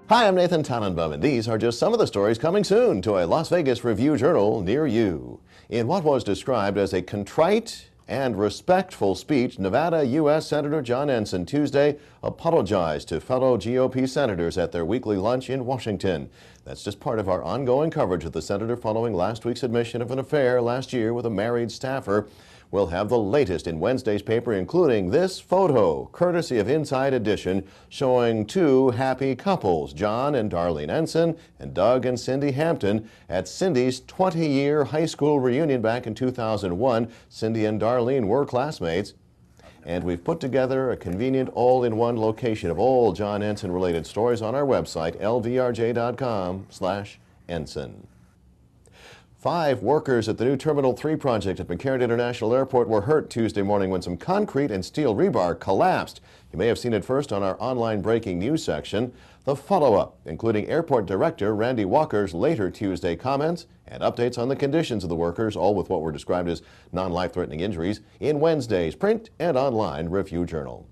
Hi, I'm Nathan Tannenbaum, and these are just some of the stories coming soon to a Las Vegas Review-Journal near you. In what was described as a contrite and respectful speech, Nevada U.S. Senator John Ensign Tuesday apologized to fellow GOP senators at their weekly lunch in Washington. That's just part of our ongoing coverage of the senator following last week's admission of an affair last year with a married staffer. We'll have the latest in Wednesday's paper, including this photo, courtesy of Inside Edition, showing two happy couples, John and Darlene Ensign and Doug and Cindy Hampton, at Cindy's 20-year high school reunion back in 2001. Cindy and Darlene were classmates. And we've put together a convenient all-in-one location of all John Ensign-related stories on our website, lvrj.com/Ensign. 5 workers at the new Terminal 3 project at McCarran International Airport were hurt Tuesday morning when some concrete and steel rebar collapsed. You may have seen it first on our online breaking news section. The follow-up, including Airport Director Randy Walker's later Tuesday comments and updates on the conditions of the workers, all with what were described as non-life-threatening injuries, in Wednesday's print and online Review-Journal.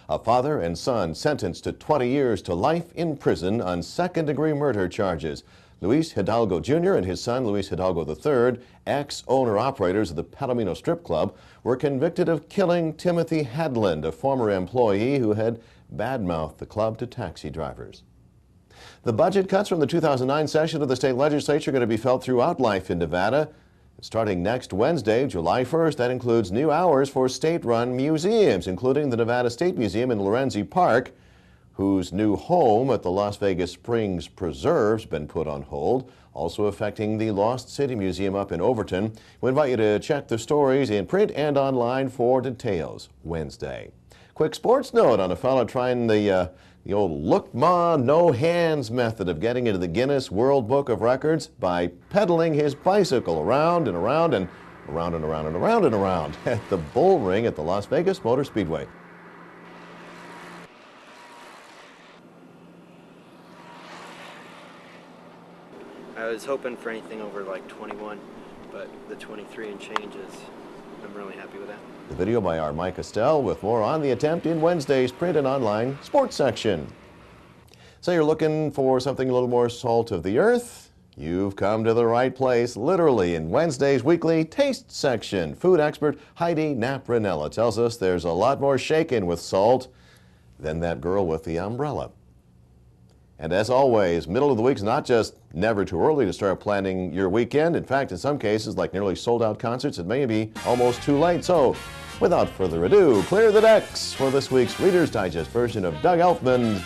A father and son sentenced to 20 years to life in prison on second-degree murder charges. Luis Hidalgo Jr. and his son Luis Hidalgo III, ex-owner-operators of the Palomino Strip Club, were convicted of killing Timothy Hadland, a former employee who had badmouthed the club to taxi drivers. The budget cuts from the 2009 session of the state legislature are going to be felt throughout life in Nevada. Starting next Wednesday, July 1st, that includes new hours for state-run museums, including the Nevada State Museum in Lorenzi Park, whose new home at the Las Vegas Springs Preserve's been put on hold, also affecting the Lost City Museum up in Overton. We invite you to check the stories in print and online for details Wednesday. Quick sports note on a fellow trying the old look ma, no hands method of getting into the Guinness World Book of Records by pedaling his bicycle around and around and around and around and around and around at the Bull Ring at the Las Vegas Motor Speedway. I was hoping for anything over like 21, but the 23 and change is, I'm really happy with that. The video by our Mike Estelle with more on the attempt in Wednesday's print and online sports section. So you're looking for something a little more salt of the earth? You've come to the right place, literally, in Wednesday's weekly taste section. Food expert Heidi Napranella tells us there's a lot more shaken with salt than that girl with the umbrella. And as always, middle of the week's not just never too early to start planning your weekend. In fact, in some cases, like nearly sold-out concerts, it may be almost too late. So, without further ado, clear the decks for this week's Reader's Digest version of Doug Elfman's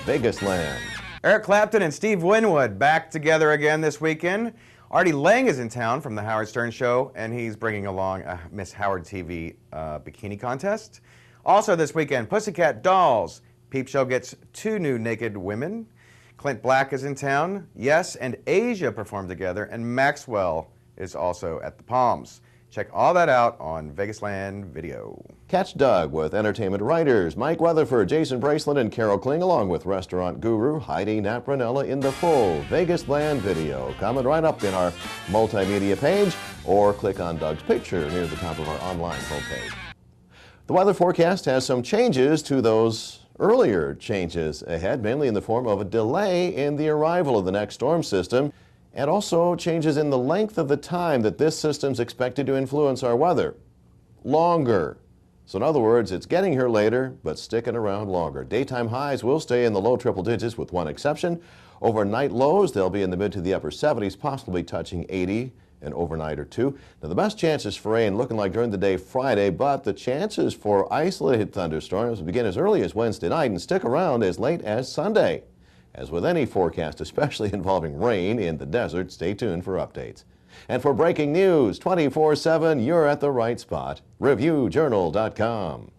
Vegas Land. Eric Clapton and Steve Winwood back together again this weekend. Artie Lang is in town from the Howard Stern Show, and he's bringing along a Miss Howard TV bikini contest. Also this weekend, Pussycat Dolls. Peep Show gets 2 new naked women. Clint Black is in town. Yes and Asia perform together, and Maxwell is also at the Palms. Check all that out on Vegasland Video. Catch Doug with entertainment writers Mike Weatherford, Jason Braceland, and Carol Kling, along with restaurant guru Heidi Napranella in the full Vegasland Video. Comment right up in our multimedia page, or click on Doug's picture near the top of our online homepage. The weather forecast has some changes to those earlier changes ahead, mainly in the form of a delay in the arrival of the next storm system, and also changes in the length of the time that this system's expected to influence our weather. Longer. So in other words, it's getting here later, but sticking around longer. Daytime highs will stay in the low triple digits with one exception. Overnight lows, they'll be in the mid to the upper 70s, possibly touching 80 an overnight or two. Now the best chances for rain looking like during the day Friday, but the chances for isolated thunderstorms begin as early as Wednesday night and stick around as late as Sunday. As with any forecast, especially involving rain in the desert, stay tuned for updates. And for breaking news 24/7, you're at the right spot, ReviewJournal.com.